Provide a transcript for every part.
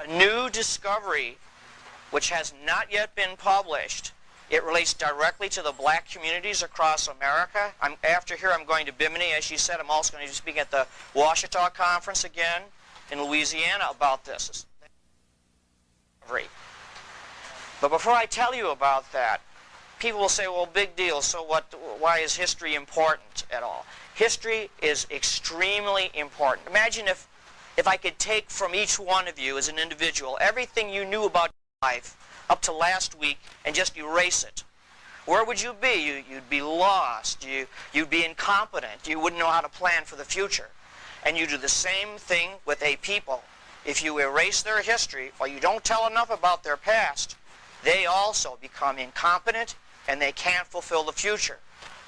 a new discovery which has not yet been published. It relates directly to the black communities across America. After here, I'm going to Bimini, as she said. I'm also going to be speaking at the Ouachita Conference again in Louisiana about this. But before I tell you about that, people will say, well, big deal, so what? Why is history important at all? History is extremely important. Imagine if I could take from each one of you as an individual everything you knew about life up to last week and just erase it. Where would you be? You'd be lost. You'd be incompetent. You wouldn't know how to plan for the future. And you do the same thing with a people. If you erase their history or you don't tell enough about their past, they also become incompetent and they can't fulfill the future.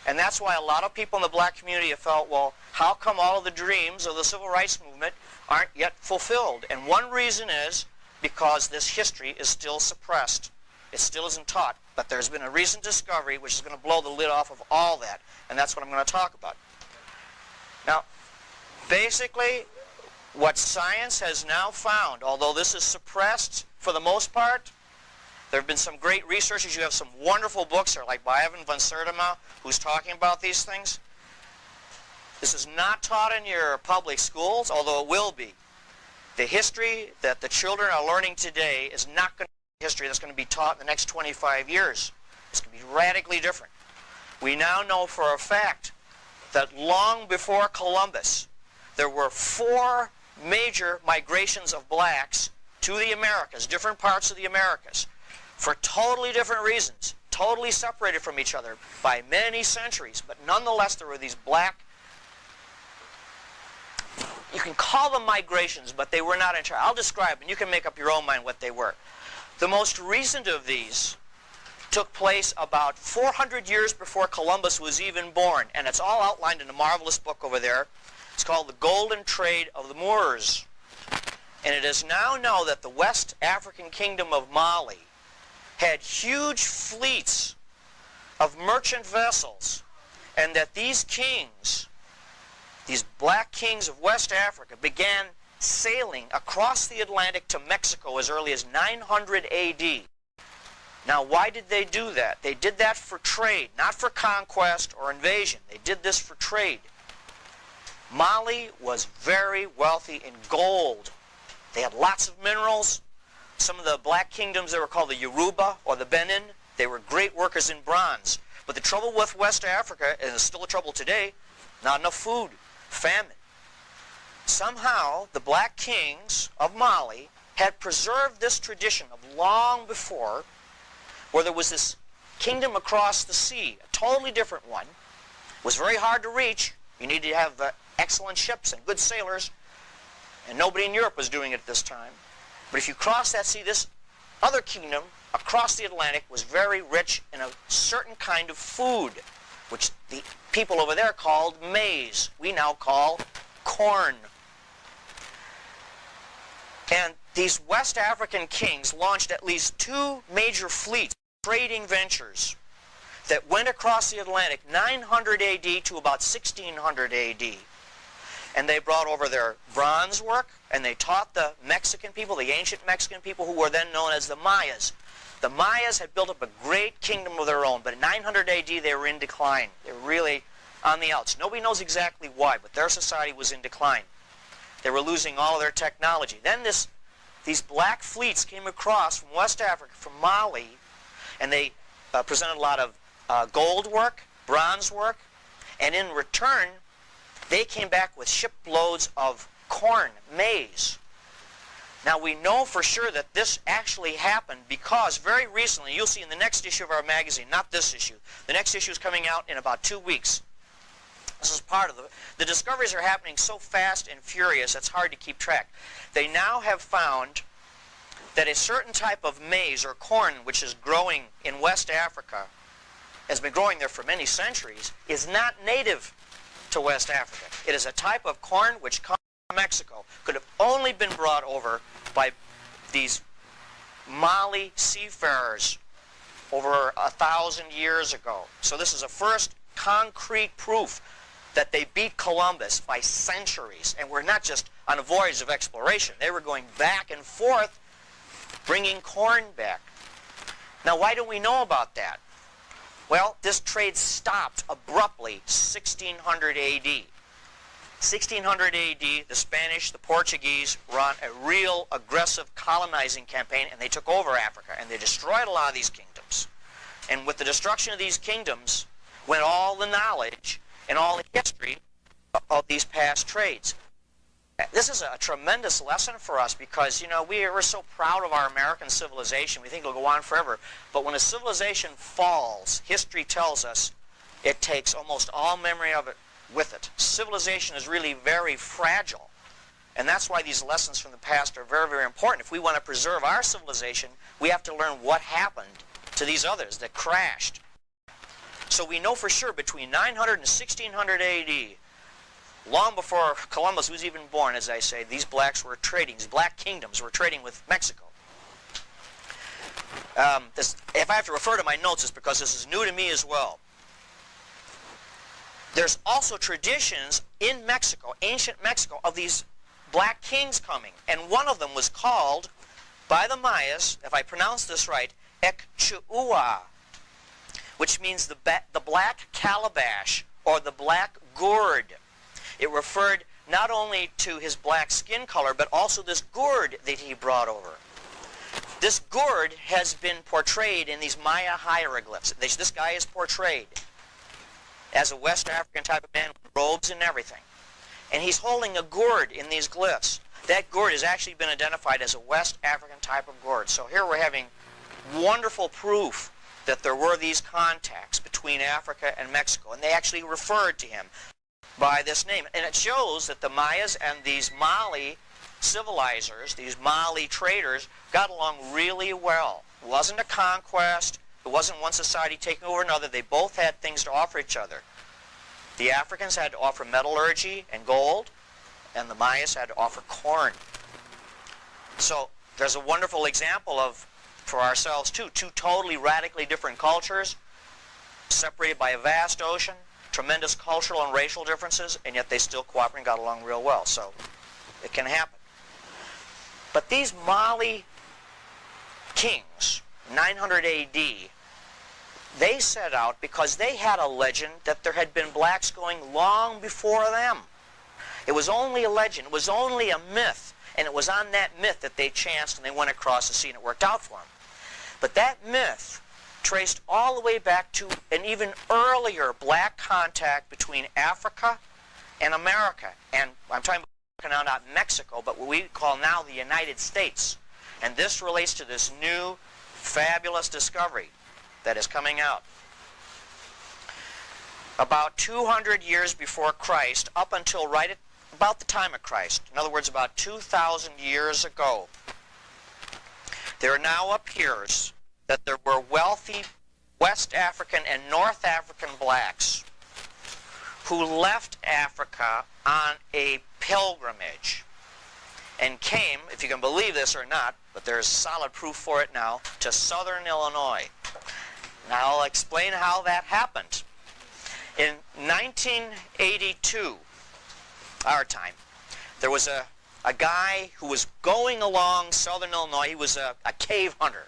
And that's why a lot of people in the black community have felt, well, how come all of the dreams of the civil rights movement aren't yet fulfilled? And one reason is because this history is still suppressed. It still isn't taught. But there's been a recent discovery which is going to blow the lid off of all that. And that's what I'm going to talk about. Now, basically, what science has now found, although this is suppressed for the most part, there have been some great researchers. You have some wonderful books like by Ivan van Sertima, who's talking about these things. This is not taught in your public schools, although it will be. The history that the children are learning today is not going to be history that's going to be taught in the next 25 years. It's going to be radically different. We now know for a fact that long before Columbus, there were 4 major migrations of blacks to the Americas, different parts of the Americas, for totally different reasons, totally separated from each other by many centuries. But nonetheless, there were these black, you can call them migrations, but they were not entirely. I'll describe, and you can make up your own mind what they were. The most recent of these took place about 400 years before Columbus was even born, and it's all outlined in a marvelous book over there. It's called The Golden Trade of the Moors. And it is now known that the West African kingdom of Mali had huge fleets of merchant vessels, and that these kings, these black kings of West Africa, began sailing across the Atlantic to Mexico as early as 900 AD. Now, why did they do that? They did that for trade, not for conquest or invasion. They did this for trade. Mali was very wealthy in gold. They had lots of minerals. Some of the black kingdoms, they were called the Yoruba or the Benin. They were great workers in bronze. But the trouble with West Africa, and it's still a trouble today, not enough food, famine. Somehow, the black kings of Mali had preserved this tradition of long before, where there was this kingdom across the sea, a totally different one. It was very hard to reach. You needed to have excellent ships and good sailors, and nobody in Europe was doing it at this time. But if you cross that sea, this other kingdom across the Atlantic was very rich in a certain kind of food, which the people over there called maize. We now call corn. And these West African kings launched at least 2 major fleets, trading ventures, that went across the Atlantic 900 AD to about 1600 AD. And they brought over their bronze work, and they taught the Mexican people, the ancient Mexican people, who were then known as the Mayas. The Mayas had built up a great kingdom of their own, but in 900 AD they were in decline. They were really on the outs. Nobody knows exactly why, but their society was in decline. They were losing all of their technology. Then these black fleets came across from West Africa, from Mali, and they presented a lot of gold work, bronze work, and in return, they came back with shiploads of corn, maize. Now, we know for sure that this actually happened because very recently, you'll see in the next issue of our magazine, not this issue, the next issue is coming out in about 2 weeks. This is part of the discoveries are happening so fast and furious, it's hard to keep track. They now have found that a certain type of maize or corn, which is growing in West Africa, has been growing there for many centuries, is not native to West Africa. It is a type of corn which comes from Mexico. Could have only been brought over by these Mali seafarers over 1,000 years ago. So this is a first concrete proof that they beat Columbus by centuries, and were not just on a voyage of exploration. They were going back and forth bringing corn back. Now, why don't we know about that? Well, this trade stopped abruptly 1600 AD. 1600 AD, the Spanish, the Portuguese run a real aggressive colonizing campaign, and they took over Africa, and they destroyed a lot of these kingdoms. And with the destruction of these kingdoms went all the knowledge and all the history of these past trades. This is a tremendous lesson for us because, you know, we're so proud of our American civilization. We think it'll go on forever. But when a civilization falls, history tells us it takes almost all memory of it with it. Civilization is really very fragile. And that's why these lessons from the past are very, very important. If we want to preserve our civilization, we have to learn what happened to these others that crashed. So we know for sure between 900 and 1600 AD, long before Columbus was even born, as I say, these blacks were trading, these black kingdoms were trading with Mexico. If I have to refer to my notes, it's because this is new to me as well. There's also traditions in Mexico, ancient Mexico, of these black kings coming. And one of them was called, by the Mayas, if I pronounce this right, Ecchua, which means the black calabash or the black gourd. It referred not only to his black skin color, but also this gourd that he brought over. This gourd has been portrayed in these Maya hieroglyphs. This guy is portrayed as a West African type of man with robes and everything. And he's holding a gourd in these glyphs. That gourd has actually been identified as a West African type of gourd. So here we're having wonderful proof that there were these contacts between Africa and Mexico. And they actually referred to him by this name. And it shows that the Mayas and these Mali civilizers, these Mali traders, got along really well. It wasn't a conquest. It wasn't one society taking over another. They both had things to offer each other. The Africans had to offer metallurgy and gold, and the Mayas had to offer corn. So there's a wonderful example of, for ourselves too, two totally radically different cultures, separated by a vast ocean, tremendous cultural and racial differences, and yet they still cooperated and got along real well. So it can happen. But these Mali kings, 900 AD, they set out because they had a legend that there had been blacks going long before them. It was only a legend. It was only a myth. And it was on that myth that they chanced and they went across the sea and it worked out for them. But that myth traced all the way back to an even earlier black contact between Africa and America. And I'm talking about now not Mexico, but what we call now the United States. And this relates to this new fabulous discovery that is coming out. About 200 years before Christ, up until right at about the time of Christ, in other words, about 2,000 years ago, there now appears that there were wealthy West African and North African blacks who left Africa on a pilgrimage and came, if you can believe this or not, but there's solid proof for it now, to southern Illinois. Now I'll explain how that happened. In 1982, our time, there was a guy who was going along southern Illinois. He was a cave hunter.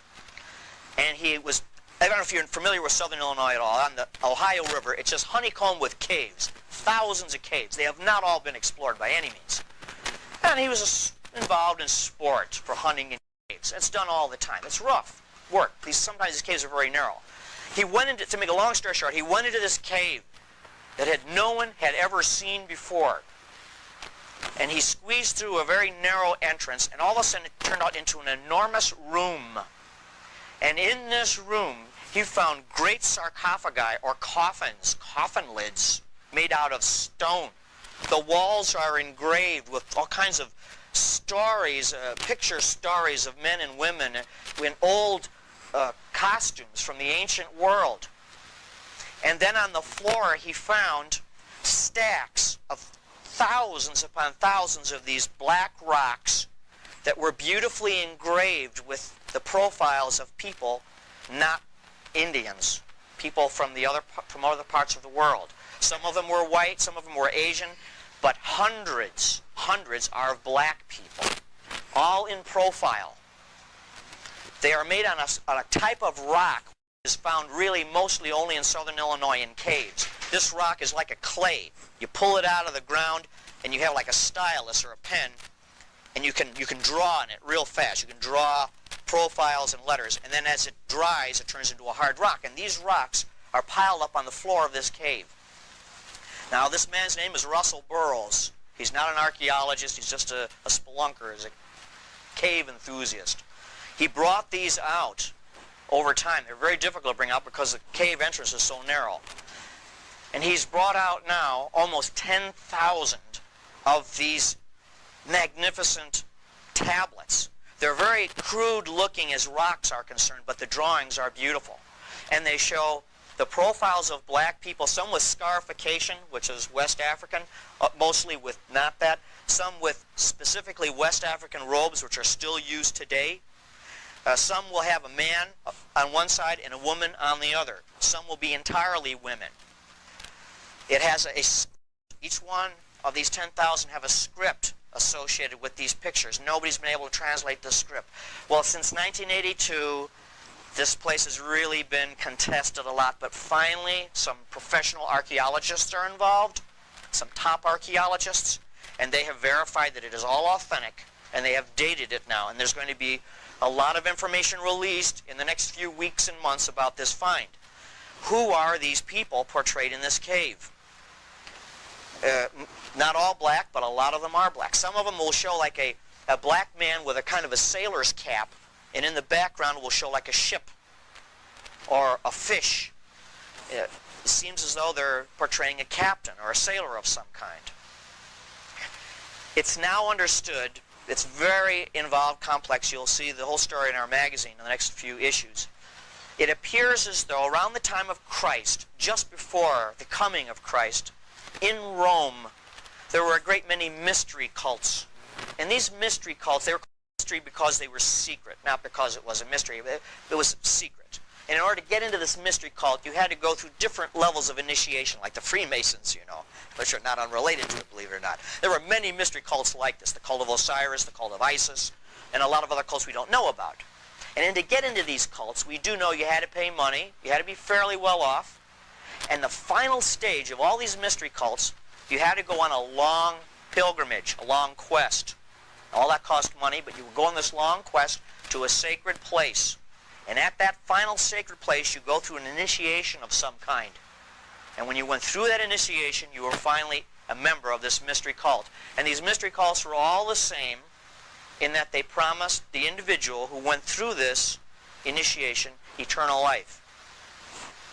And he was, I don't know if you're familiar with southern Illinois at all, on the Ohio River. It's just honeycombed with caves, thousands of caves. They have not all been explored by any means. And he was involved in sport for hunting in caves. It's done all the time. It's rough work. Sometimes these caves are very narrow. He went into, to make a long story short, he went into this cave that no one had ever seen before. And he squeezed through a very narrow entrance, and all of a sudden it turned out into an enormous room. And in this room, he found great sarcophagi, or coffins, coffin lids, made out of stone. The walls are engraved with all kinds of stories, picture stories of men and women in old costumes from the ancient world. And then on the floor he found stacks of thousands upon thousands of these black rocks that were beautifully engraved with the profiles of people, not Indians, people from other parts of the world. Some of them were white, some of them were Asian, but hundreds are of black people, all in profile. They are made on a type of rock which is found really mostly only in southern Illinois in caves. This rock is like a clay. You pull it out of the ground and you have like a stylus or a pen, and you can draw on it real fast. You can draw profiles and letters, and then as it dries it turns into a hard rock. And these rocks are piled up on the floor of this cave. Now this man's name is Russell Burroughs. He's not an archaeologist, he's just a spelunker, he's a cave enthusiast. He brought these out over time. They're very difficult to bring out because the cave entrance is so narrow. And he's brought out now almost 10,000 of these magnificent tablets. They're very crude looking as rocks are concerned, but the drawings are beautiful. And they show the profiles of black people, some with scarification, which is West African, mostly with not that, some with specifically West African robes, which are still used today. Some will have a man on one side and a woman on the other. Some will be entirely women. It has each one of these 10,000 have a script associated with these pictures. Nobody's been able to translate the script. Well, since 1982, this place has really been contested a lot, but finally some professional archaeologists are involved, some top archaeologists, and they have verified that it is all authentic, and they have dated it now, and there's going to be a lot of information released in the next few weeks and months about this find. Who are these people portrayed in this cave? Not all black, but a lot of them are black. Some of them will show like a black man with a kind of a sailor's cap, and in the background will show like a ship or a fish. It seems as though they're portraying a captain or a sailor of some kind. It's now understood, it's very involved, complex. You'll see the whole story in our magazine in the next few issues. It appears as though around the time of Christ, just before the coming of Christ, in Rome, there were a great many mystery cults. And these mystery cults, they were called mystery because they were secret, not because it was a mystery. It was secret. And in order to get into this mystery cult, you had to go through different levels of initiation, like the Freemasons, you know, which are not unrelated to it, believe it or not. There were many mystery cults like this, the cult of Osiris, the cult of Isis, and a lot of other cults we don't know about. And then to get into these cults, we do know you had to pay money, you had to be fairly well off, and the final stage of all these mystery cults, you had to go on a long pilgrimage, a long quest. All that cost money, but you would go on this long quest to a sacred place. And at that final sacred place, you go through an initiation of some kind. And when you went through that initiation, you were finally a member of this mystery cult. And these mystery cults were all the same in that they promised the individual who went through this initiation eternal life.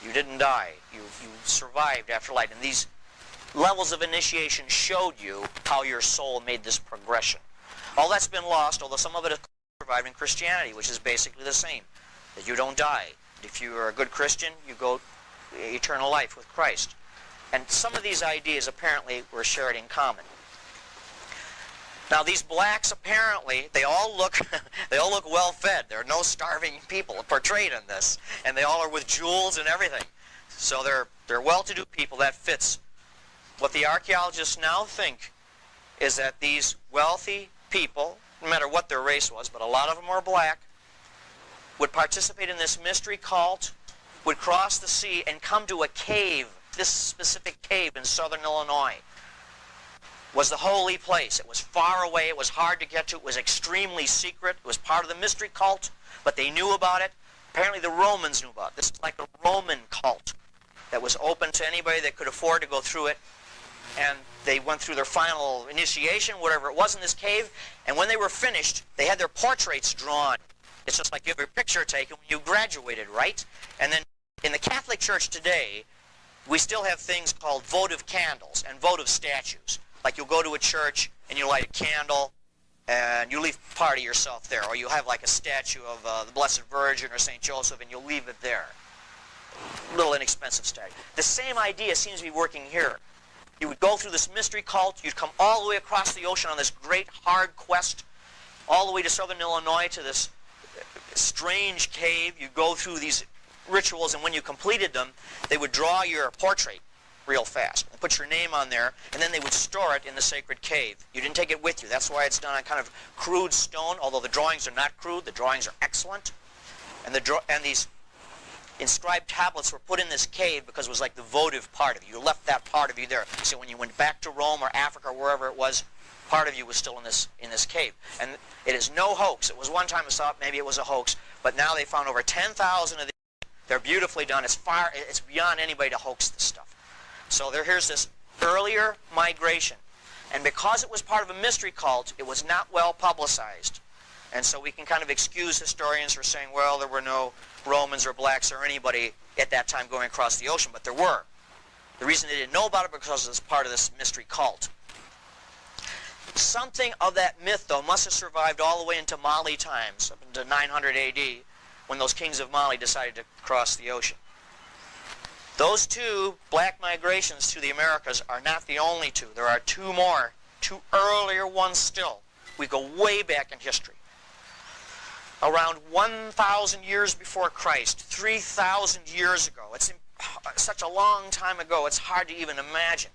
You didn't die. You survived after life. And these levels of initiation showed you how your soul made this progression. All that's been lost, although some of it has survived in Christianity, which is basically the same. That you don't die. If you are a good Christian, you go eternal life with Christ. And some of these ideas apparently were shared in common. Now these blacks apparently, they all look well fed. There are no starving people portrayed in this. And they all are with jewels and everything. So they're well-to-do people. That fits. What the archaeologists now think is that these wealthy people, no matter what their race was, but a lot of them were black, would participate in this mystery cult, would cross the sea and come to a cave. This specific cave in southern Illinois was the holy place. It was far away. It was hard to get to. It was extremely secret. It was part of the mystery cult, but they knew about it. Apparently the Romans knew about it. This is like a Roman cult that was open to anybody that could afford to go through it. And they went through their final initiation, whatever it was, in this cave. And when they were finished, they had their portraits drawn. It's just like you have your picture taken when you graduated, right? And then in the Catholic Church today, we still have things called votive candles and votive statues. Like you'll go to a church and you light a candle and you leave part of yourself there. Or you have like a statue of the Blessed Virgin or St. Joseph and you'll leave it there. Little inexpensive statue. The same idea seems to be working here. You would go through this mystery cult. You'd come all the way across the ocean on this great hard quest, all the way to southern Illinois to this strange cave. You go through these rituals, and when you completed them, they would draw your portrait real fast and put your name on there, and then they would store it in the sacred cave. You didn't take it with you. That's why it's done on kind of crude stone, although the drawings are not crude. The drawings are excellent. And these inscribed tablets were put in this cave because it was like the votive part of you. You left that part of you there. So when you went back to Rome or Africa or wherever it was, part of you was still in this cave. And it is no hoax. It was one time I thought maybe it was a hoax, but now they found over 10,000 of these. They're beautifully done. It's beyond anybody to hoax this stuff. So here's this earlier migration. And because it was part of a mystery cult, it was not well publicized. And so we can kind of excuse historians for saying, well, there were no Romans or blacks or anybody at that time going across the ocean, but there were. The reason they didn't know about it because it was part of this mystery cult. Something of that myth, though, must have survived all the way into Mali times, up into 900 AD, when those kings of Mali decided to cross the ocean. Those two black migrations to the Americas are not the only two. There are two more, two earlier ones still. We go way back in history. Around 1,000 years before Christ, 3,000 years ago. It's such a long time ago, it's hard to even imagine.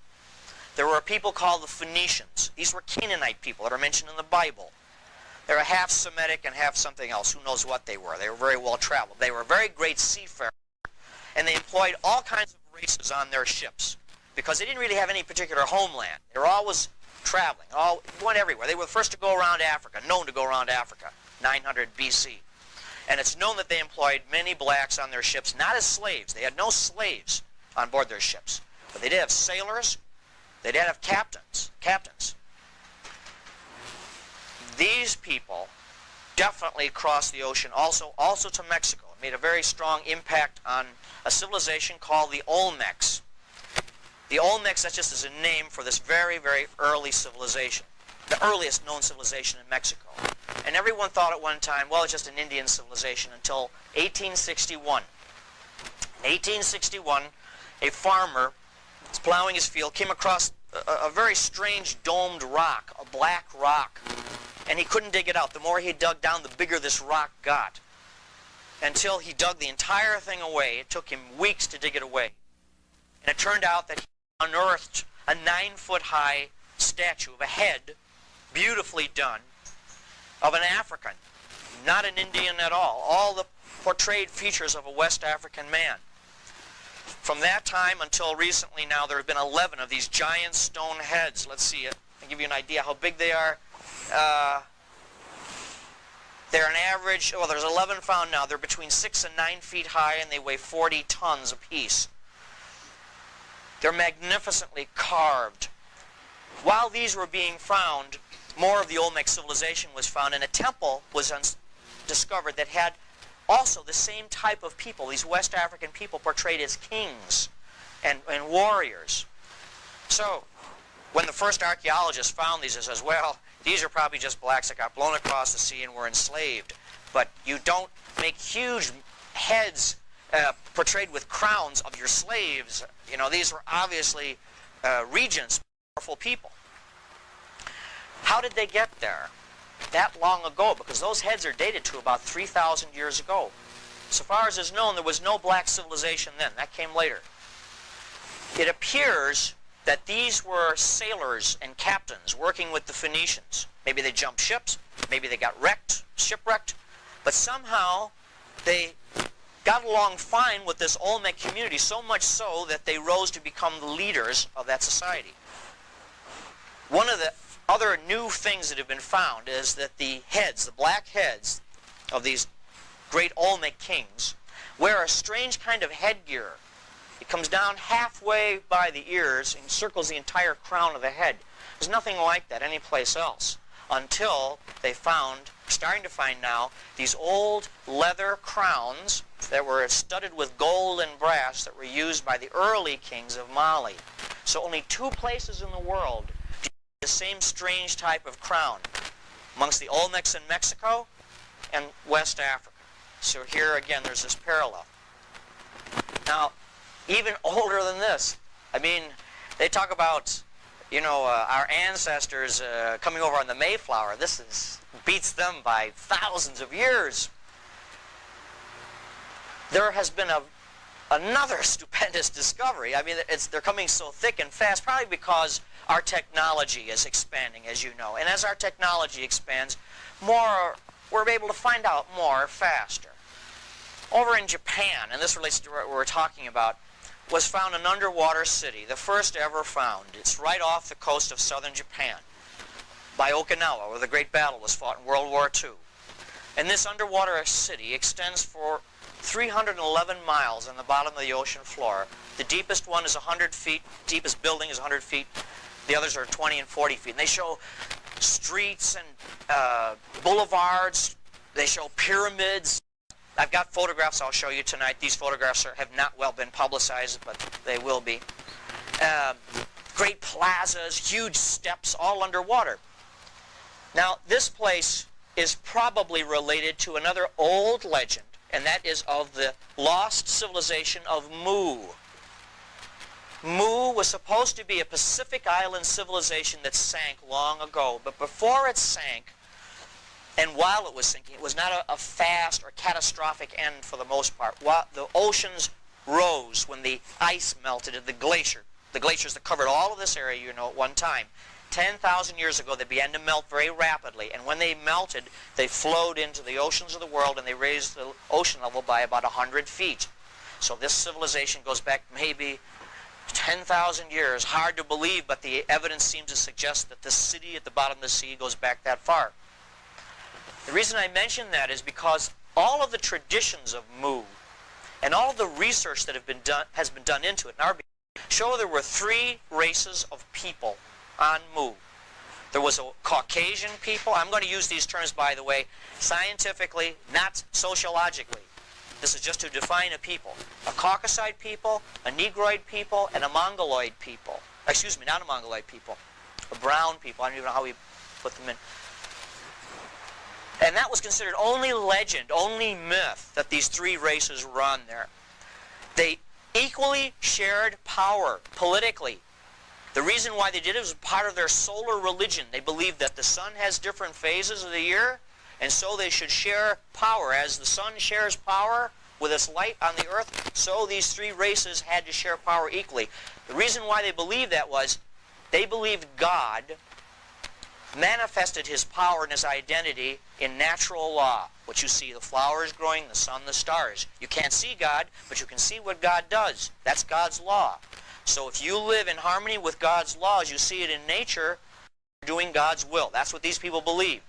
There were a people called the Phoenicians. These were Canaanite people that are mentioned in the Bible. They were half Semitic and half something else. Who knows what they were? They were very well traveled. They were very great seafarers. And they employed all kinds of races on their ships because they didn't really have any particular homeland. They were always traveling, went everywhere. They were the first to go around Africa, known to go around Africa, 900 BC. And it's known that they employed many blacks on their ships, not as slaves. They had no slaves on board their ships. But they did have sailors. They did have captains. These people definitely crossed the ocean also to Mexico. It made a very strong impact on a civilization called the Olmecs. The Olmecs, that's just as a name for this very, very early civilization. The earliest known civilization in Mexico. And everyone thought at one time, well, it's just an Indian civilization until 1861. In 1861, a farmer was plowing his field, came across a very strange domed rock, a black rock. And he couldn't dig it out. The more he dug down, the bigger this rock got. Until he dug the entire thing away. It took him weeks to dig it away. And it turned out that he unearthed a 9-foot-high statue of a head, beautifully done, of an African, not an Indian at all the portrayed features of a West African man. From that time until recently now, there have been 11 of these giant stone heads. Let's see it. I'll give you an idea how big they are. They're an average, well, there's 11 found now. They're between 6 and 9 feet high, and they weigh 40 tons apiece. They're magnificently carved. While these were being found, more of the Olmec civilization was found, and a temple was discovered that had also the same type of people, these West African people portrayed as kings and warriors. So, when the first archaeologists found these, it says, well, these are probably just blacks that got blown across the sea and were enslaved. But you don't make huge heads portrayed with crowns of your slaves. You know, these were obviously regents, powerful people. How did they get there that long ago? Because those heads are dated to about 3,000 years ago. So far as is known, there was no black civilization then. That came later. It appears that these were sailors and captains working with the Phoenicians. Maybe they jumped ships, maybe they got shipwrecked, but somehow they got along fine with this Olmec community, so much so that they rose to become the leaders of that society. One of the other new things that have been found is that the heads, the black heads of these great Olmec kings, wear a strange kind of headgear. It comes down halfway by the ears and circles the entire crown of the head. There's nothing like that anyplace else until they found, starting to find now, these old leather crowns that were studded with gold and brass that were used by the early kings of Mali. So only 2 places in the world do you see the same strange type of crown, amongst the Olmecs in Mexico and West Africa. So here again there's this parallel. Now, even older than this, I mean, they talk about, you know, our ancestors coming over on the Mayflower. This beats them by thousands of years. There has been another stupendous discovery. I mean, they're coming so thick and fast, probably because our technology is expanding, as you know. And as our technology expands, we're able to find out more faster. Over in Japan, and this relates to what we're talking about, was found an underwater city, the first ever found. It's right off the coast of southern Japan, by Okinawa, where the great battle was fought in World War II. And this underwater city extends for 311 miles on the bottom of the ocean floor. The deepest one is 100 feet, deepest building is 100 feet, the others are 20 and 40 feet. And they show streets and boulevards, they show pyramids. I've got photographs I'll show you tonight. These photographs have not well been publicized, but they will be. Great plazas, huge steps, all underwater. Now, this place is probably related to another old legend, and that is of the lost civilization of Mu. Mu was supposed to be a Pacific Island civilization that sank long ago, but before it sank, and while it was sinking, it was not a fast or catastrophic end for the most part. While the oceans rose when the ice melted at the glaciers that covered all of this area, you know, at one time. 10,000 years ago, they began to melt very rapidly, and when they melted, they flowed into the oceans of the world, and they raised the ocean level by about 100 feet. So this civilization goes back maybe 10,000 years. Hard to believe, but the evidence seems to suggest that the city at the bottom of the sea goes back that far. The reason I mention that is because all of the traditions of Mu and all of the research that has been done into it in our show there were three races of people on Mu. There was a Caucasian people. I'm going to use these terms, by the way, scientifically, not sociologically. This is just to define a people. A Caucasoid people, a Negroid people, and a Mongoloid people. Excuse me, not a Mongoloid people. A brown people. I don't even know how we put them in. And that was considered only legend, only myth, that these three races were on there. They equally shared power politically. The reason why they did it was part of their solar religion. They believed that the sun has different phases of the year, and so they should share power. As the sun shares power with its light on the earth, so these three races had to share power equally. The reason why they believed that was they believed God manifested his power and his identity in natural law. What you see, the flowers growing, the sun, the stars. You can't see God, but you can see what God does. That's God's law. So if you live in harmony with God's laws, you see it in nature, you're doing God's will. That's what these people believed.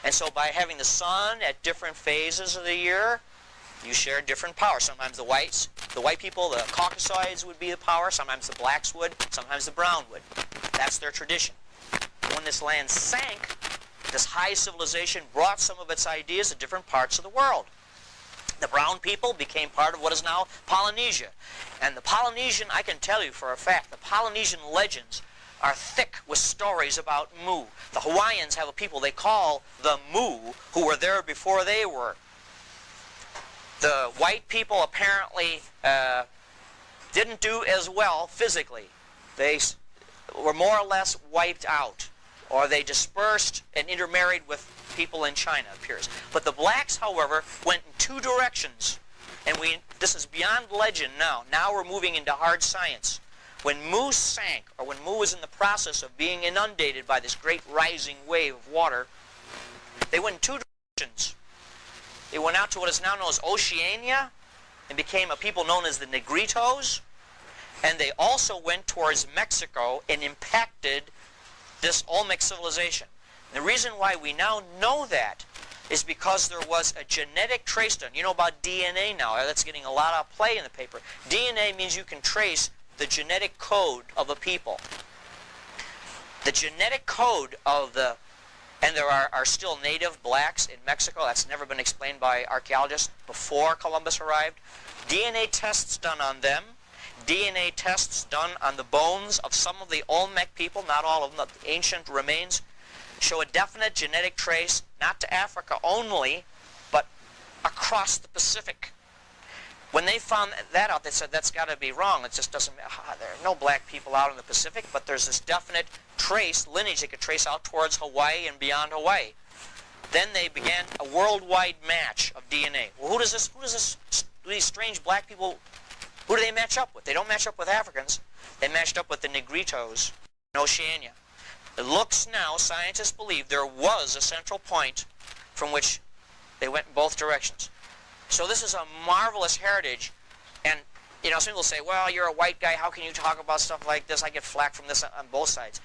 And so by having the sun at different phases of the year, you share different power. Sometimes the white people, the Caucasoids would be the power. Sometimes the blacks would. Sometimes the brown would. That's their tradition. When this land sank, this high civilization brought some of its ideas to different parts of the world. The brown people became part of what is now Polynesia. And the Polynesian, I can tell you for a fact, the Polynesian legends are thick with stories about Mu. The Hawaiians have a people they call the Mu, who were there before they were. The white people apparently didn't do as well physically. They were more or less wiped out, or they dispersed and intermarried with people in China, it appears. But the blacks, however, went in two directions. And this is beyond legend now. Now we're moving into hard science. When Mu sank, or when Mu was in the process of being inundated by this great rising wave of water, they went in two directions. They went out to what is now known as Oceania and became a people known as the Negritos. And they also went towards Mexico and impacted this Olmec civilization. And the reason why we now know that is because there was a genetic trace done. You know about DNA now. That's getting a lot of play in the paper. DNA means you can trace the genetic code of a people. The genetic code of the... And there are still native blacks in Mexico. That's never been explained by archaeologists before Columbus arrived. DNA tests done on them. DNA tests done on the bones of some of the Olmec people, not all of them, the ancient remains, show a definite genetic trace, not to Africa only, but across the Pacific. When they found that out, they said, that's got to be wrong. It just doesn't, there are no black people out in the Pacific, but there's this definite trace, lineage they could trace out towards Hawaii and beyond Hawaii. Then they began a worldwide match of DNA. Well, who does these strange black people, who do they match up with? They don't match up with Africans. They matched up with the Negritos in Oceania. It looks now, scientists believe, there was a central point from which they went in both directions. So this is a marvelous heritage. And, you know, some people say, well, you're a white guy, how can you talk about stuff like this? I get flack from this on both sides.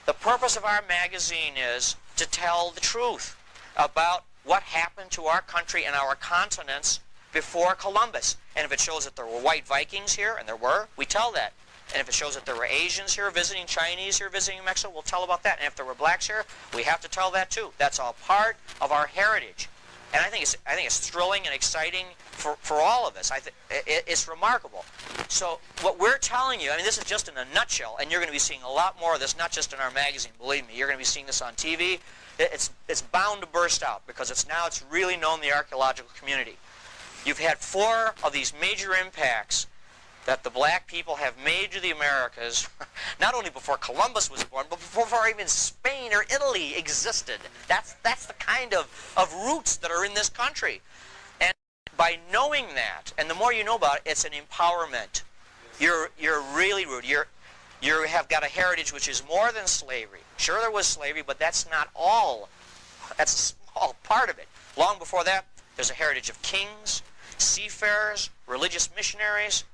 The purpose of our magazine is to tell the truth about what happened to our country and our continents before Columbus. And if it shows that there were white Vikings here, and there were, we tell that. And if it shows that there were Asians here visiting, Chinese here visiting Mexico, we'll tell about that. And if there were blacks here, we have to tell that too. That's all part of our heritage. And I think it's thrilling and exciting for all of us. It's remarkable. So what we're telling you, I mean, this is just in a nutshell, and you're going to be seeing a lot more of this, not just in our magazine, believe me. You're going to be seeing this on TV. It's bound to burst out because it's really known in the archaeological community. You've had 4 of these major impacts that the black people have made to the Americas, not only before Columbus was born, but before even Spain or Italy existed. That's the kind of roots that are in this country. And by knowing that, and the more you know about it, it's an empowerment. You're really rooted. You have got a heritage which is more than slavery. Sure, there was slavery, but that's not all. That's a small part of it. Long before that, there's a heritage of kings, seafarers, religious missionaries,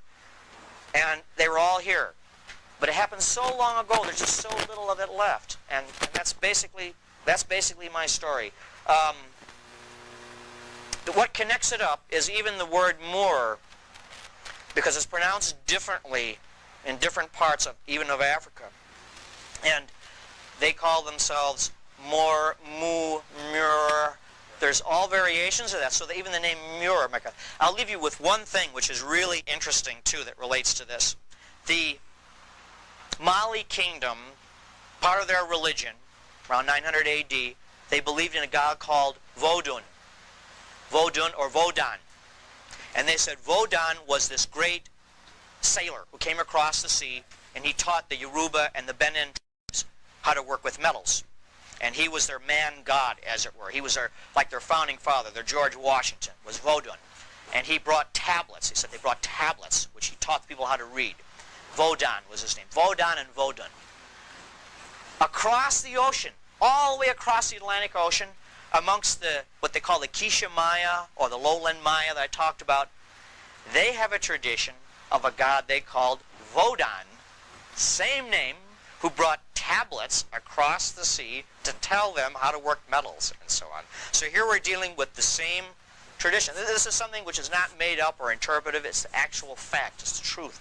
and they were all here. But it happened so long ago, there's just so little of it left. And that's basically my story. What connects it up is even the word Moor, because it's pronounced differently in different parts of even of Africa. And they call themselves Moor, Mu, Mur. There's all variations of that, so that even the name Muir. I'll leave you with one thing which is really interesting, too, that relates to this. The Mali kingdom, part of their religion, around 900 AD, they believed in a god called Vodun. Vodun or Vodan. And they said Vodan was this great sailor who came across the sea, and he taught the Yoruba and the Benin tribes how to work with metals. And he was their man god, as it were. He was like their founding father, their George Washington, was Vodun. And he brought tablets. He said they brought tablets, which he taught the people how to read. Vodan was his name. Vodan and Vodun. Across the ocean, all the way across the Atlantic Ocean, amongst what they call the Quiché Maya, or the lowland Maya that I talked about, they have a tradition of a god they called Vodan, same name, who brought tablets across the sea to tell them how to work metals and so on. So here we're dealing with the same tradition. This is something which is not made up or interpretive. It's the actual fact. It's the truth.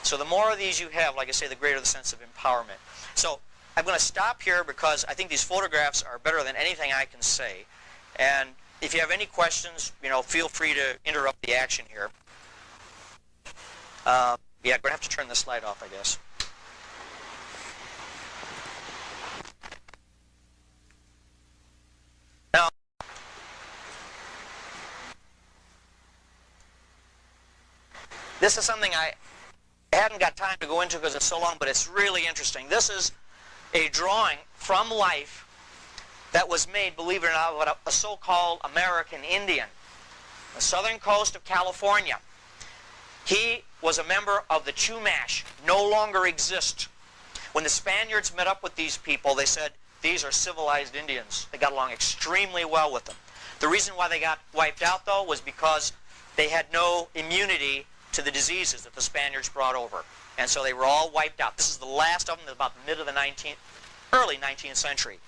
So the more of these you have, like I say, the greater the sense of empowerment. So I'm going to stop here because I think these photographs are better than anything I can say. And if you have any questions, feel free to interrupt the action here. Yeah, I'm going to have to turn the slide off, I guess. Now, this is something I hadn't got time to go into because it's so long, but it's really interesting. This is a drawing from life that was made, believe it or not, by a so-called American Indian, the southern coast of California. He was a member of the Chumash, no longer exist. When the Spaniards met up with these people, they said, these are civilized Indians. They got along extremely well with them. The reason why they got wiped out, though, was because they had no immunity to the diseases that the Spaniards brought over. And so they were all wiped out. This is the last of them, about the mid of the early 19th century.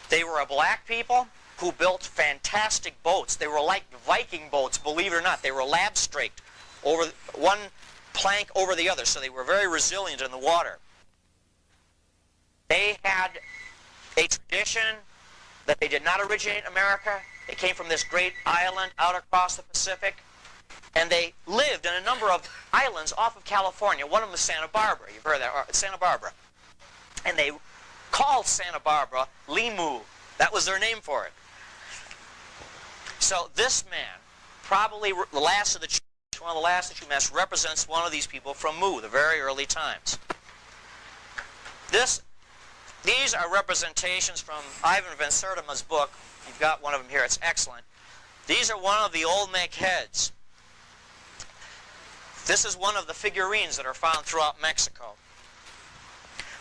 They were a black people who built fantastic boats. They were like Viking boats, believe it or not. They were lab-straked, over one plank over the other, so they were very resilient in the water. They had a tradition that they did not originate in America. They came from this great island out across the Pacific, and they lived in a number of islands off of California. One of them was Santa Barbara. You've heard that, Santa Barbara. And they called Santa Barbara Limu. That was their name for it. So this man, probably the last of the Chumash, one of the last of the Chumash, represents one of these people from Mu, the very early times. These are representations from Ivan Van Sertima's book. You've got one of them here. It's excellent. These are one of the Olmec heads. This is one of the figurines that are found throughout Mexico.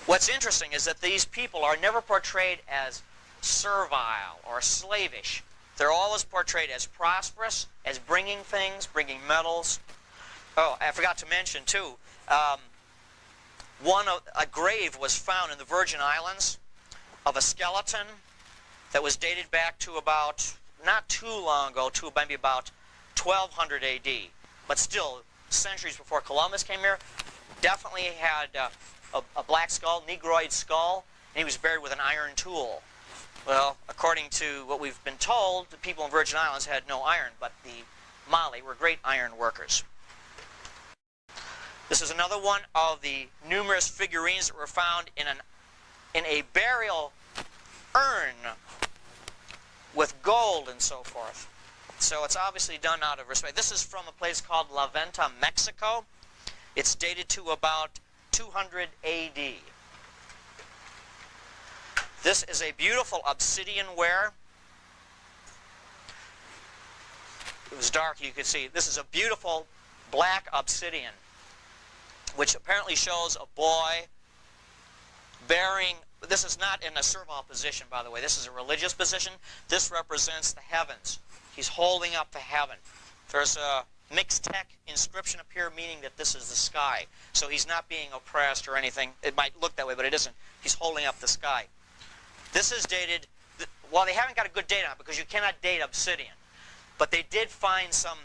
What's interesting is that these people are never portrayed as servile or slavish. They're always portrayed as prosperous, as bringing things, bringing metals. Oh, I forgot to mention, too, a grave was found in the Virgin Islands of a skeleton that was dated back to about, not too long ago, to maybe about 1200 AD. But still, centuries before Columbus came here, definitely had a black skull, negroid skull, and he was buried with an iron tool. Well, according to what we've been told, the people in Virgin Islands had no iron, but the Mali were great iron workers. This is another one of the numerous figurines that were found in a burial urn with gold and so forth. So it's obviously done out of respect. This is from a place called La Venta, Mexico. It's dated to about 200 AD. This is a beautiful obsidian ware. It was dark, you could see. This is a beautiful black obsidian, which apparently shows a boy bearing, this is not in a servile position, by the way. This is a religious position. This represents the heavens. He's holding up to heaven. There's a Mixtec inscription up here, meaning that this is the sky. So he's not being oppressed or anything. It might look that way, but it isn't. He's holding up the sky. This is dated, well, they haven't got a good date on it because you cannot date obsidian. But they did find some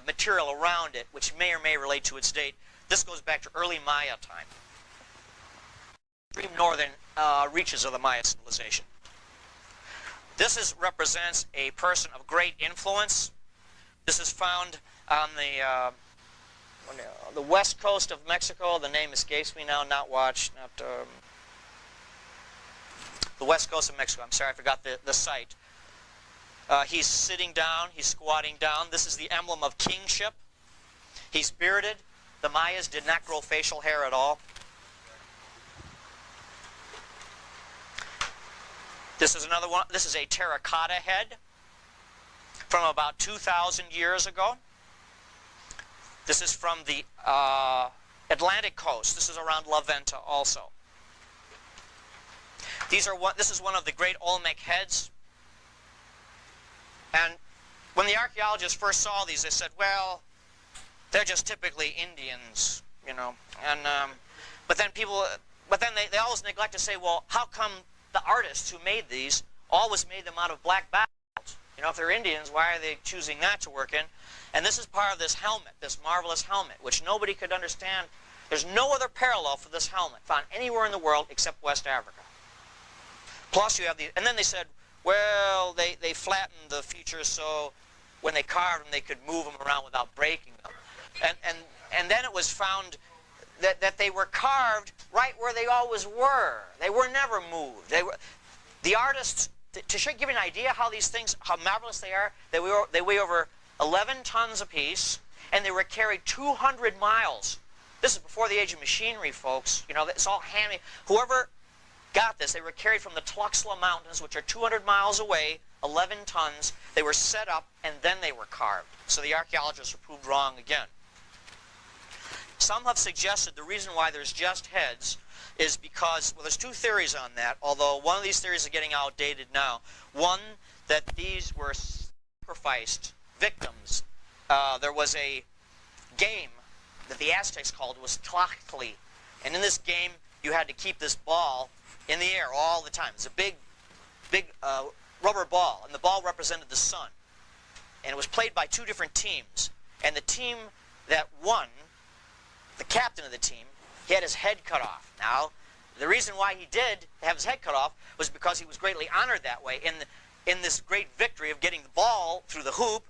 material around it, which may or may relate to its date. This goes back to early Maya time. Extreme northern reaches of the Maya civilization. This represents a person of great influence. This is found on the west coast of Mexico. The name escapes me now. The west coast of Mexico. I'm sorry, I forgot the site. He's sitting down. He's squatting down. This is the emblem of kingship. He's bearded. The Mayas did not grow facial hair at all. This is another one. This is a terracotta head from about 2,000 years ago. This is from the Atlantic coast. This is around La Venta also. This is one of the great Olmec heads. And when the archaeologists first saw these, they said, well, they're just typically Indians, you know. And but then they always neglect to say, well, how come the artists who made these always made them out of black basalt? You know, if they're Indians, why are they choosing that to work in? And this is part of this helmet, this marvelous helmet, which nobody could understand. There's no other parallel for this helmet found anywhere in the world except West Africa. Plus you have the, and then they said, well, they flattened the features so when they carved them, they could move them around without breaking them. And then it was found that they were carved right where they always were. They were never moved. The artists, to give you an idea how these things, how marvelous they are, they weigh over 11 tons apiece, and they were carried 200 miles. This is before the age of machinery, folks. You know, it's all handmade. Whoever got this, they were carried from the Tlaxcala Mountains, which are 200 miles away, 11 tons. They were set up, and then they were carved. So the archaeologists were proved wrong again. Some have suggested the reason why there's just heads is because, well, there's two theories on that, although one of these theories is getting outdated now. One, that these were sacrificed victims. There was a game that the Aztecs called, was Tlachtli. And in this game, you had to keep this ball in the air all the time. It's a big rubber ball, and the ball represented the sun. And it was played by two different teams. And the team that won, the captain of the team, he had his head cut off. Now, the reason why he did have his head cut off was because he was greatly honored that way in this great victory of getting the ball through the hoop.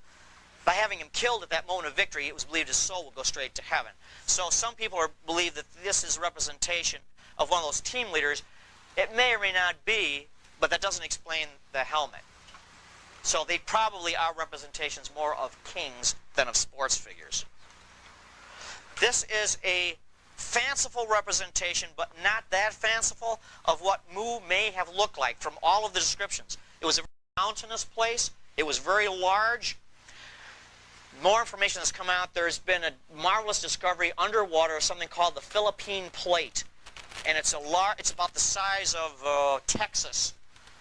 By having him killed at that moment of victory, it was believed his soul would go straight to heaven. So some people believe that this is a representation of one of those team leaders. It may or may not be, but that doesn't explain the helmet. So they probably are representations more of kings than of sports figures. This is a fanciful representation, but not that fanciful, of what Mu may have looked like from all of the descriptions. It was a very mountainous place. It was very large. More information has come out. There's been a marvelous discovery underwater of something called the Philippine Plate. And it's about the size of Texas.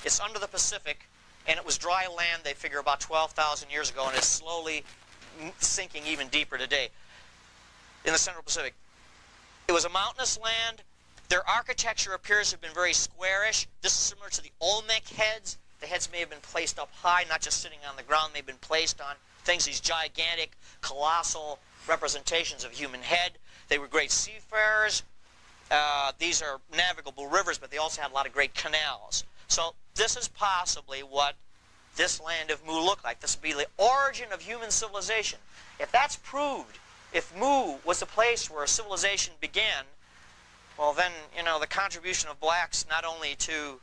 It's under the Pacific. and it was dry land, they figure, about 12,000 years ago, and is slowly sinking even deeper today in the Central Pacific. It was a mountainous land. Their architecture appears to have been very squarish. This is similar to the Olmec heads. The heads may have been placed up high, not just sitting on the ground. May have been placed on things, these gigantic, colossal representations of human head. They were great seafarers. These are navigable rivers, but they also had a lot of great canals. So this is possibly what this land of Mu looked like. This would be the origin of human civilization. If that's proved, if Mu was the place where civilization began, well then, you know, the contribution of blacks not only to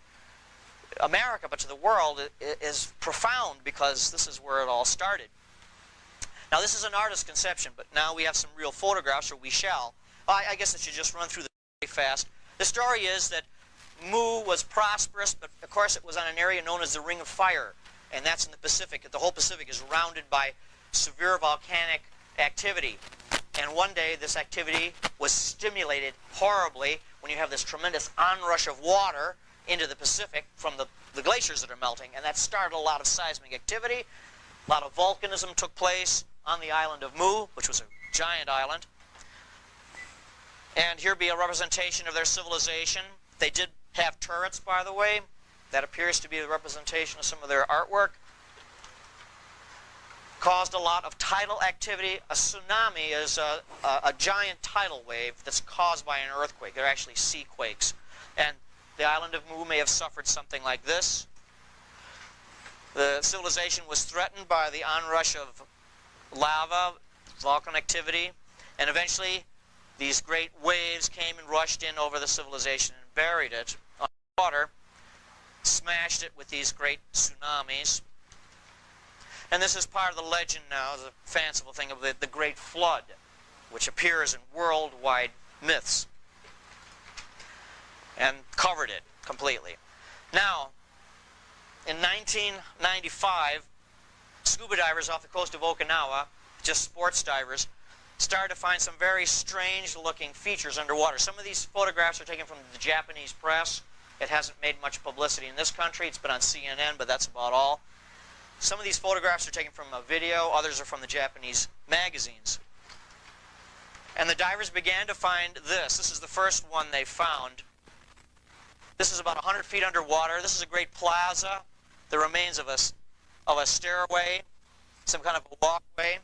America but to the world is profound, because this is where it all started. Now this is an artist's conception, but now we have some real photographs, or we shall. I guess I should just run through them very fast. The story is that Mu was prosperous, but of course it was on an area known as the Ring of Fire, and that's in the Pacific. The whole Pacific is surrounded by severe volcanic activity. And one day this activity was stimulated horribly when you have this tremendous onrush of water into the Pacific from the glaciers that are melting, and that started a lot of seismic activity. A lot of volcanism took place on the island of Mu, which was a giant island. And here be a representation of their civilization. They did have turrets, by the way. That appears to be a representation of some of their artwork. Caused a lot of tidal activity. A tsunami is a giant tidal wave that's caused by an earthquake. They're actually sea quakes. And the island of Mu may have suffered something like this. The civilization was threatened by the onrush of lava, volcanic activity, and eventually these great waves came and rushed in over the civilization and buried it underwater, smashed it with these great tsunamis. And this is part of the legend now, the fanciful thing of the Great Flood, which appears in worldwide myths, and covered it completely. Now, in 1995, scuba divers off the coast of Okinawa, just sports divers, started to find some very strange-looking features underwater. Some of these photographs are taken from the Japanese press. It hasn't made much publicity in this country. It's been on CNN, but that's about all. Some of these photographs are taken from a video. Others are from the Japanese magazines. And the divers began to find this. This is the first one they found. This is about 100 feet underwater. This is a great plaza. The remains of a stairway, some kind of a walkway.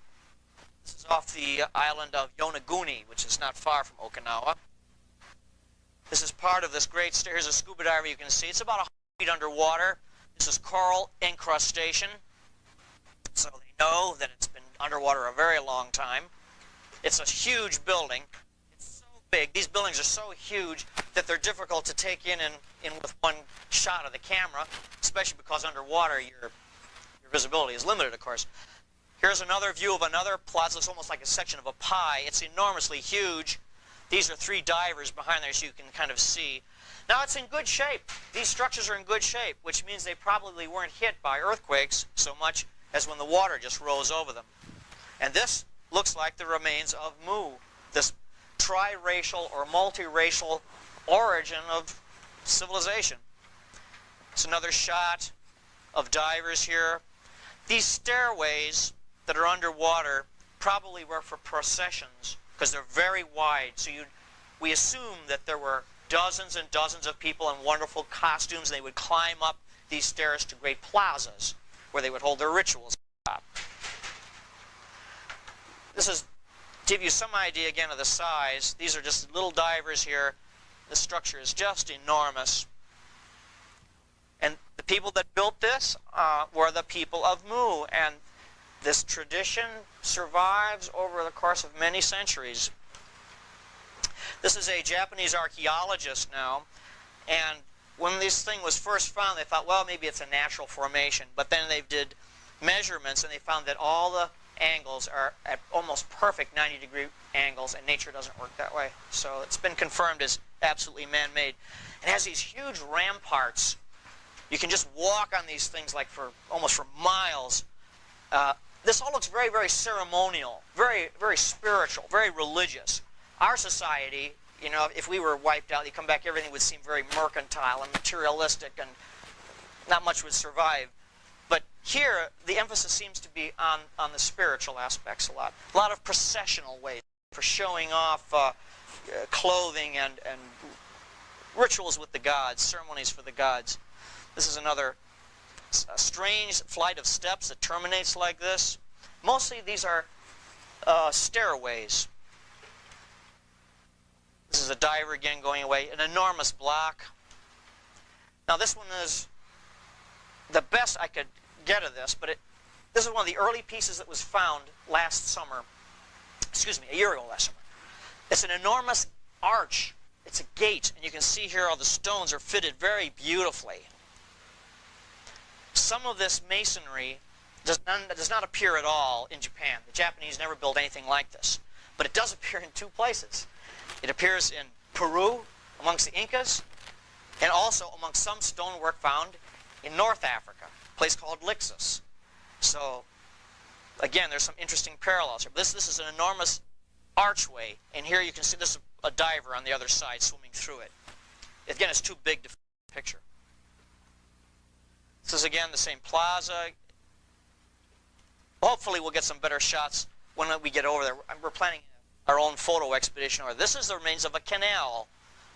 This is off the island of Yonaguni, which is not far from Okinawa. This is part of this great stair. Here's a scuba diver you can see. It's about 100 feet underwater. This is coral incrustation. So they know that it's been underwater a very long time. It's a huge building. It's so big. These buildings are so huge that they're difficult to take in with one shot of the camera, especially because underwater your visibility is limited, of course. Here's another view of another plaza. It's almost like a section of a pie. It's enormously huge. These are 3 divers behind there, so you can kind of see. Now, it's in good shape. These structures are in good shape, which means they probably weren't hit by earthquakes so much as when the water just rose over them. And this looks like the remains of Mu, this triracial or multiracial origin of civilization. It's another shot of divers here. These stairways that are underwater probably were for processions, because they're very wide. So we assume that there were dozens and dozens of people in wonderful costumes. They would climb up these stairs to great plazas where they would hold their rituals. This is to give you some idea again of the size. These are just little divers here. The structure is just enormous. And the people that built this were the people of Mu. And this tradition survives over the course of many centuries. This is a Japanese archaeologist now, and when this thing was first found, they thought, well, maybe it's a natural formation. But then they did measurements, and they found that all the angles are at almost perfect 90-degree angles, and nature doesn't work that way. So it's been confirmed as absolutely man-made. It has these huge ramparts. You can just walk on these things like almost for miles. This all looks very, very ceremonial, very, very spiritual, very religious. Our society, you know, if we were wiped out, you come back, everything would seem very mercantile and materialistic, and not much would survive. But here, the emphasis seems to be on the spiritual aspects a lot. A lot of processional ways for showing off clothing and rituals with the gods, ceremonies for the gods. This is another strange flight of steps that terminates like this. Mostly these are stairways. This is a diver again going away, an enormous block. Now this one is the best I could get of this, but this is one of the early pieces that was found last summer. Excuse me, a year ago last summer. It's an enormous arch. It's a gate, and you can see here all the stones are fitted very beautifully. Some of this masonry does not appear at all in Japan. The Japanese never built anything like this. But it does appear in two places. It appears in Peru, amongst the Incas, and also amongst some stonework found in North Africa, a place called Lixus. So, again, there's some interesting parallels here. This is an enormous archway, and here you can see this is a diver on the other side swimming through it. Again, it's too big to fit in the picture. This is, again, the same plaza. Hopefully we'll get some better shots when we get over there. We're planning our own photo expedition over there. This is the remains of a canal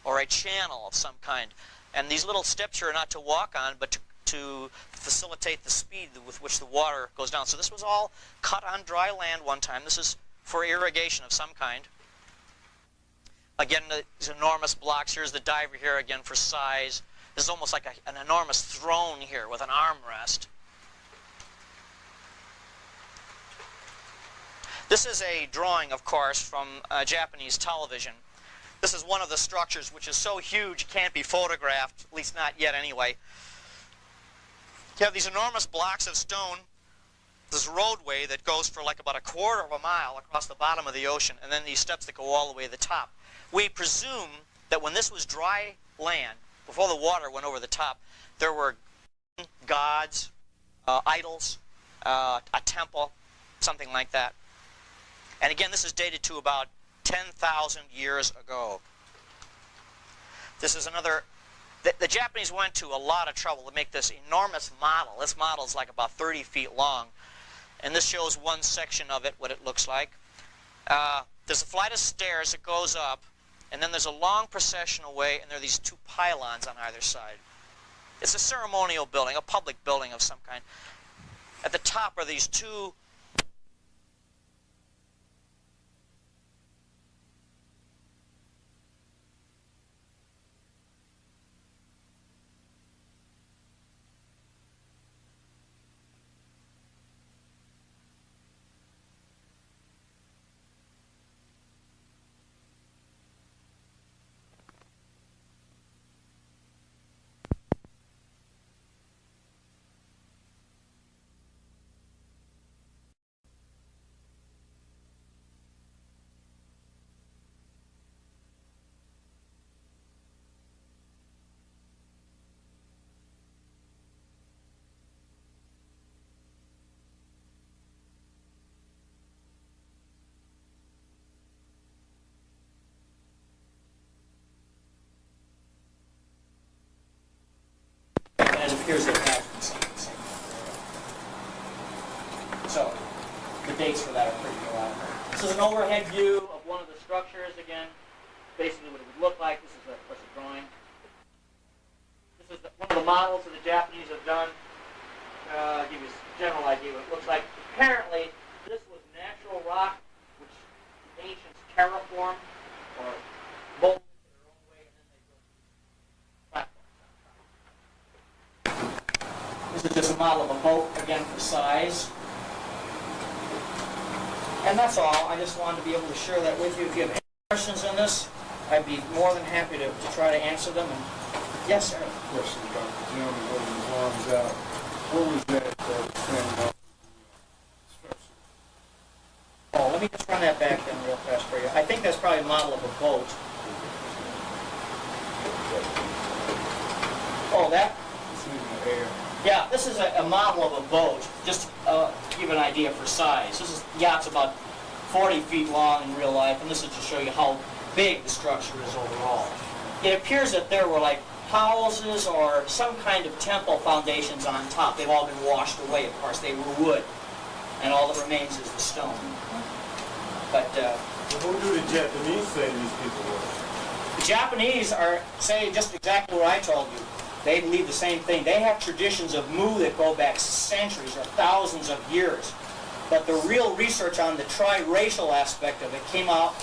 or a channel of some kind. And these little steps here are not to walk on, but to facilitate the speed with which the water goes down. So this was all cut on dry land one time. This is for irrigation of some kind. Again, these enormous blocks. Here's the diver here again for size. This is almost like an enormous throne here with an armrest. This is a drawing, of course, from Japanese television. This is one of the structures which is so huge it can't be photographed, at least not yet anyway. You have these enormous blocks of stone, this roadway that goes for like about a quarter of a mile across the bottom of the ocean, and then these steps that go all the way to the top. We presume that when this was dry land, before the water went over the top, there were gods, idols, a temple, something like that. And again, this is dated to about 10,000 years ago. This is another... The Japanese went to a lot of trouble to make this enormous model. This model is like about 30 feet long. And this shows one section of it, what it looks like. There's a flight of stairs that goes up, and then there's a long processional way, and there are these two pylons on either side. It's a ceremonial building, a public building of some kind. At the top are these two... It appears that it has been seen. So, the dates for that are pretty reliable. This is an overhead view of one of the structures, again, basically what it would look like. This is a drawing. This is one of the models that the Japanese have done. Give you a general idea what it looks like. Apparently, this was natural rock, which the ancients terraformed, or molded in their own way, and then they built platforms. This is just a model of a boat, again, for size. And that's all. I just wanted to be able to share that with you. If you have any questions on this, I'd be more than happy to try to answer them. And yes, sir. Question about the gentleman holding his arms out. What was that standing up? Oh, let me just run that back then real fast for you. I think that's probably a model of a boat. Oh, that? It's in the air. Yeah, this is a model of a boat, just to give an idea for size. This is yacht's about 40 feet long in real life, and this is to show you how big the structure is overall. It appears that there were like houses or some kind of temple foundations on top. They've all been washed away, of course. They were wood, and all that remains is the stone. But who do the Japanese say these people were? the Japanese say just exactly what I told you. They believe the same thing. They have traditions of mu that go back centuries or thousands of years. But the real research on the triracial aspect of it came out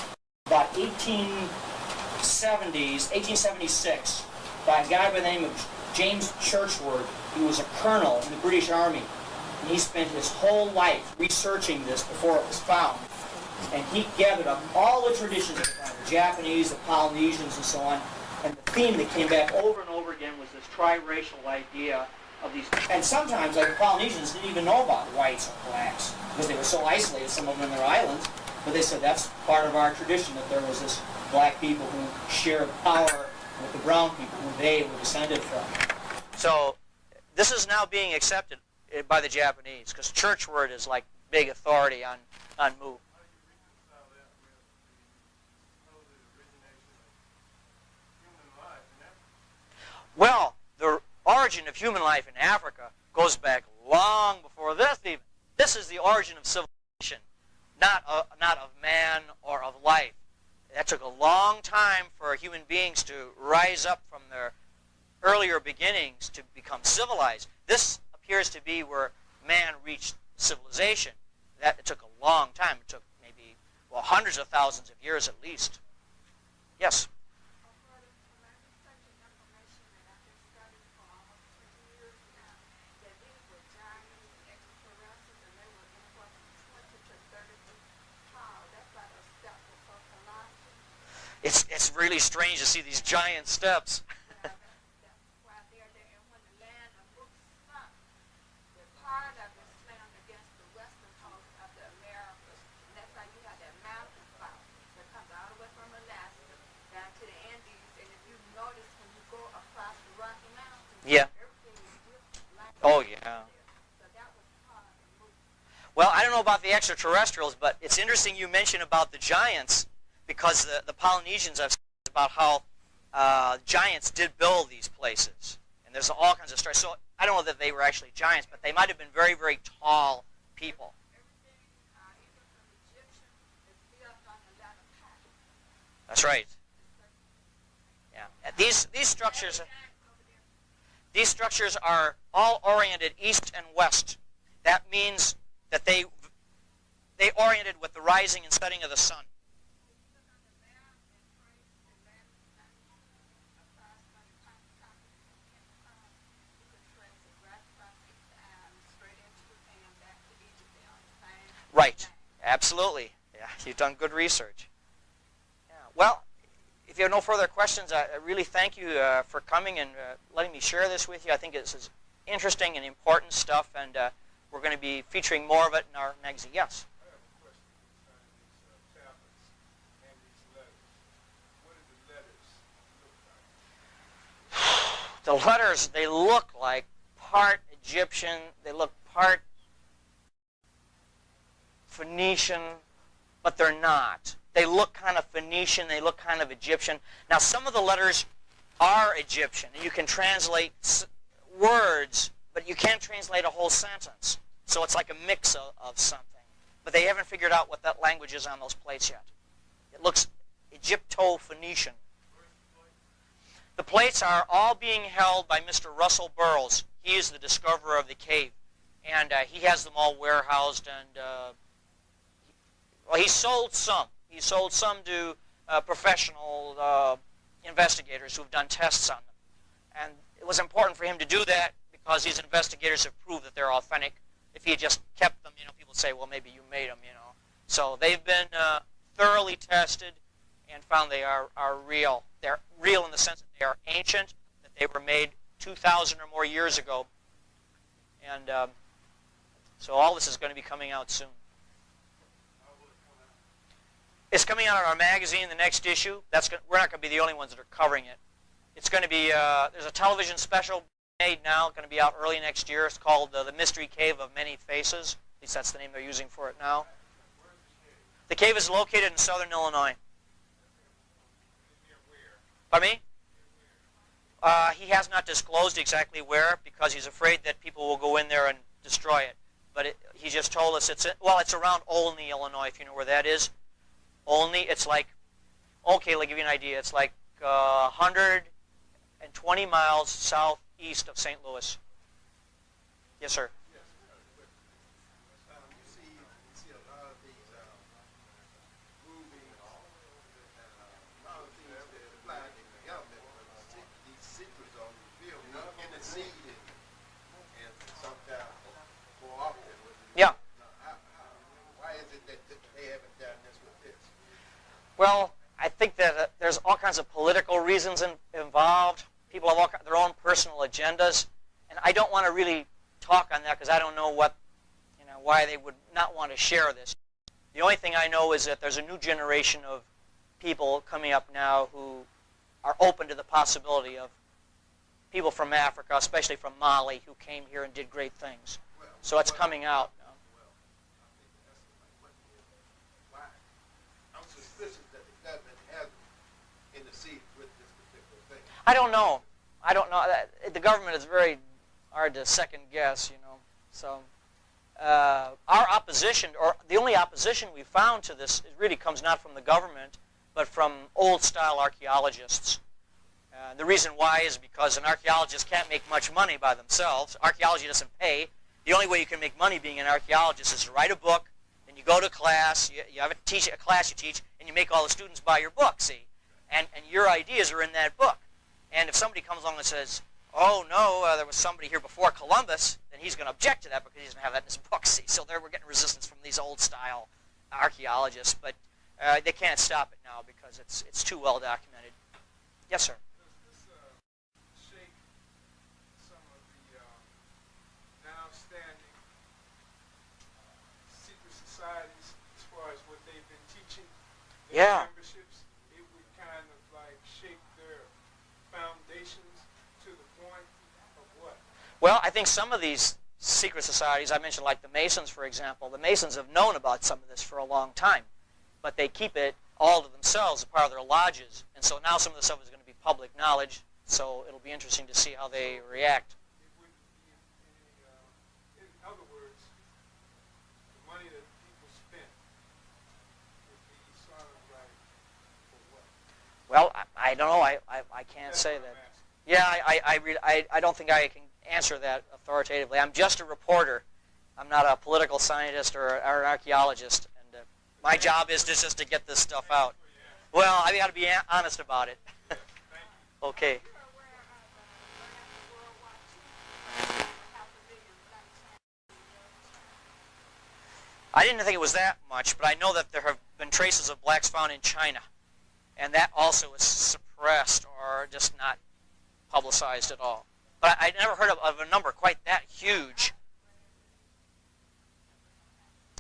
about 1876 by a guy by the name of James Churchward. He was a colonel in the British Army. And he spent his whole life researching this before it was found. And he gathered up all the traditions of the time, the Japanese, the Polynesians, and so on. And the theme that came back over and over again was this triracial idea of these. And sometimes, like the Polynesians, didn't even know about whites or blacks because they were so isolated, some of them in their islands. But they said that's part of our tradition, that there was this black people who shared power with the brown people who they were descended from. So this is now being accepted by the Japanese because Churchward is like big authority on mu. Well, the origin of human life in Africa goes back long before this even. This is the origin of civilization, not of man or of life. That took a long time for human beings to rise up from their earlier beginnings to become civilized. This appears to be where man reached civilization. It took a long time. It took maybe, well, hundreds of thousands of years at least. Yes? It's really strange to see these giant steps. Yeah. Oh, yeah. Well, I don't know about the extraterrestrials, but it's interesting you mention about the giants, because the Polynesians have said about how giants did build these places. And there's all kinds of stories. So I don't know that they were actually giants, but they might have been very, very tall people. That's right. Yeah. These structures are all oriented east and west. That means that they oriented with the rising and setting of the sun. Right. Absolutely. Yeah, you've done good research. Yeah. Well, if you have no further questions, I really thank you for coming and letting me share this with you. I think this is interesting and important stuff, and we're going to be featuring more of it in our magazine. Yes? I have a question concerning these tablets and these letters. What do the letters look like? The letters, they look like part Egyptian, they look part Phoenician, but they're not. They look kind of Phoenician, they look kind of Egyptian. Now, some of the letters are Egyptian, and you can translate words, but you can't translate a whole sentence. So it's like a mix of something. But they haven't figured out what that language is on those plates yet. It looks Egypto-Phoenician. The plates are all being held by Mr. Russell Burroughs. He is the discoverer of the cave. And he has them all warehoused, and well, he sold some. He sold some to professional investigators who have done tests on them. And it was important for him to do that because these investigators have proved that they're authentic. If he had just kept them, people say, well, maybe you made them, So they've been thoroughly tested and found they are real. They're real in the sense that they are ancient, that they were made 2,000 or more years ago. And so all this is going to be coming out soon. It's coming out in our magazine, the next issue. We're not going to be the only ones that are covering it. It's going to be, there's a television special made now, going to be out early next year. It's called The Mystery Cave of Many Faces. At least that's the name they're using for it now. The cave is located in southern Illinois. Pardon me? He has not disclosed exactly where because he's afraid that people will go in there and destroy it. But he just told us it's around Olney, Illinois, if you know where that is. Olney, it's like, okay, I'll give you an idea. It's like 120 miles southeast of St. Louis. Yes, sir. Yeah. Why is it that they haven't done this with this? Well, I think that there's all kinds of political reasons involved. People have their own personal agendas, and I don't want to really talk on that because I don't know why they would not want to share this. The only thing I know is that there's a new generation of people coming up now who are open to the possibility of people from Africa, especially from Mali, who came here and did great things. So it's coming out. I'm suspicious that the government hasn't interceded with this particular thing. I don't know. The government is very hard to second guess, So our opposition, or the only opposition we found to this, really comes not from the government, but from old-style archaeologists. The reason why is because an archaeologist can't make much money by themselves. Archaeology doesn't pay. The only way you can make money being an archaeologist is to write a book, then you go to class, you have a class you teach, and you make all the students buy your book, see? And your ideas are in that book. And if somebody comes along and says, oh no, there was somebody here before Columbus, then he's going to object to that because he doesn't have that in his book, see? So there we're getting resistance from these old-style archaeologists, but they can't stop it now because it's too well documented. Yes, sir? As far as what they've been teaching Yeah. memberships, it would kind of like shake their foundations to the point of what? Well, I think some of these secret societies, I mentioned like the Masons, for example, the Masons have known about some of this for a long time, but they keep it all to themselves as part of their lodges. And so now some of the stuff is going to be public knowledge, so it'll be interesting to see how they react. It wouldn't be in other words, the money that people spent would be sort of like for what? Well, I don't know. I can't That's say what that. I'm asking. Yeah, I don't think I can answer that authoritatively. I'm just a reporter. I'm not a political scientist or an archaeologist. And my job is just to get this stuff out. Well, I got to be honest about it. Okay. I didn't think it was that much, but I know that there have been traces of blacks found in China. And that also is suppressed or just not publicized at all. But I never heard of a number quite that huge.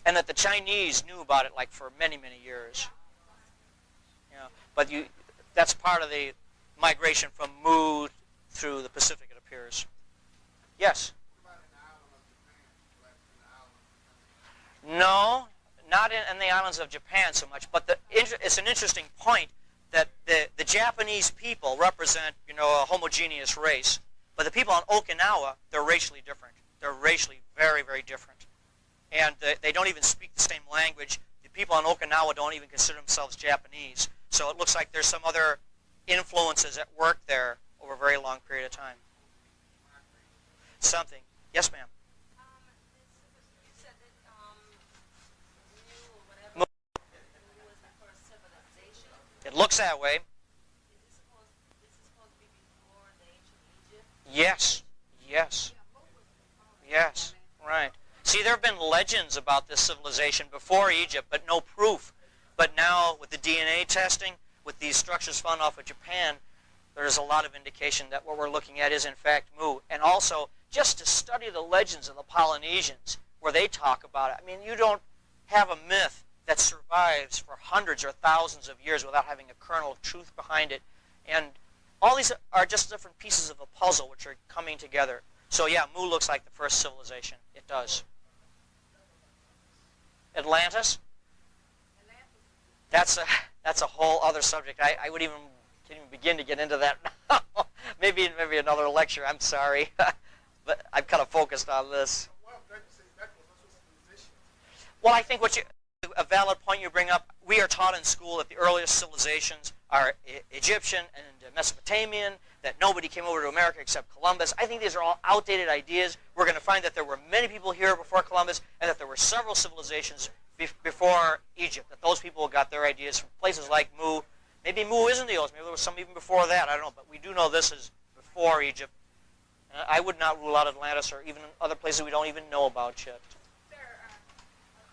And that the Chinese knew about it like for many, many years. But that's part of the migration from Mu through the Pacific, it appears. Yes? No, not in the islands of Japan so much. But it's an interesting point that the Japanese people represent, a homogeneous race. But the people on Okinawa, they're racially different. They're racially very, very different. And they don't even speak the same language. The people on Okinawa don't even consider themselves Japanese. So it looks like there's some other influences at work there over a very long period of time. Something. Yes, ma'am. You said that Mu or whatever was the first civilization. It looks that way. This is supposed to be before the ancient Egypt? Yes. Yes. Yes. Right. See, there have been legends about this civilization before Egypt, but no proof. But now, with the DNA testing, with these structures found off of Japan, there's a lot of indication that what we're looking at is, in fact, Mu. And also, just to study the legends of the Polynesians, where they talk about it. I mean, you don't have a myth that survives for hundreds or thousands of years without having a kernel of truth behind it. And all these are just different pieces of a puzzle which are coming together. So yeah, Mu looks like the first civilization. It does. Atlantis? That's a whole other subject. I can't even begin to get into that. maybe another lecture. I'm sorry, but I'm kind of focused on this. Well, I think a valid point you bring up. We are taught in school that the earliest civilizations are Egyptian and Mesopotamian. That nobody came over to America except Columbus. I think these are all outdated ideas. We're going to find that there were many people here before Columbus, and that there were several civilizations before Egypt. That those people got their ideas from places like Mu. Maybe Mu isn't the oldest. Maybe there was some even before that. I don't know. But we do know this is before Egypt. I would not rule out Atlantis or even other places we don't even know about yet. Sir,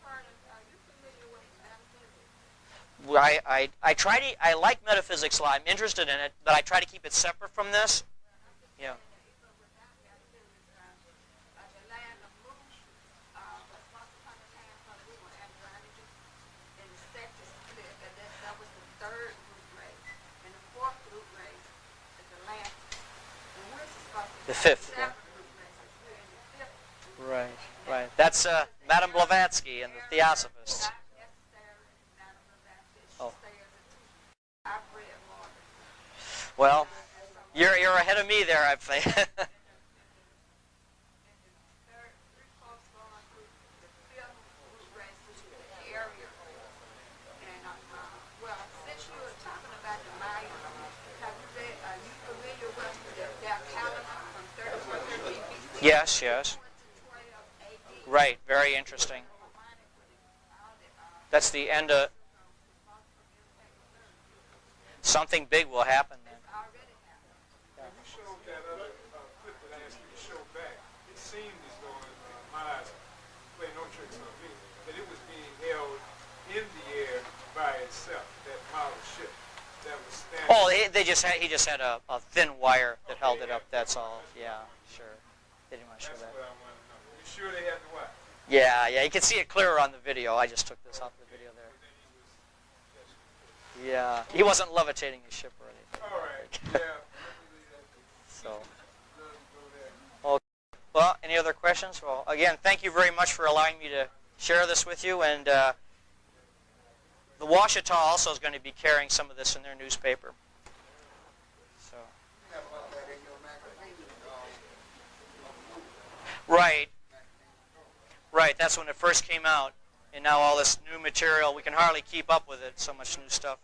Carter, are you familiar with metaphysics? I like metaphysics a lot. I'm interested in it, but I try to keep it separate from this. Yeah. The fifth. Yeah. Right, right. That's Madame Blavatsky and the Theosophists. Oh. Well, you're ahead of me there, I think. Yes, yes. Right, very interesting. That's the end of... Something big will happen then. When you showed that other clip that I asked you to show back, it seemed as though, in my eyes, play no tricks on me, that it was being held in the air by itself, that model ship that was standing. Oh, he just had a thin wire that held it up, that's all. Yeah, sure. They didn't want to show that. That's what I want to know. You sure they had the wire? Yeah, yeah, you can see it clearer on the video. I just took this off the video there. Yeah, he wasn't levitating his ship or anything. All right, yeah. So, okay. Well, any other questions? Well, again, thank you very much for allowing me to share this with you. And the Washita also is going to be carrying some of this in their newspaper. So. Right. Right, that's when it first came out. And now all this new material, we can hardly keep up with it, so much new stuff.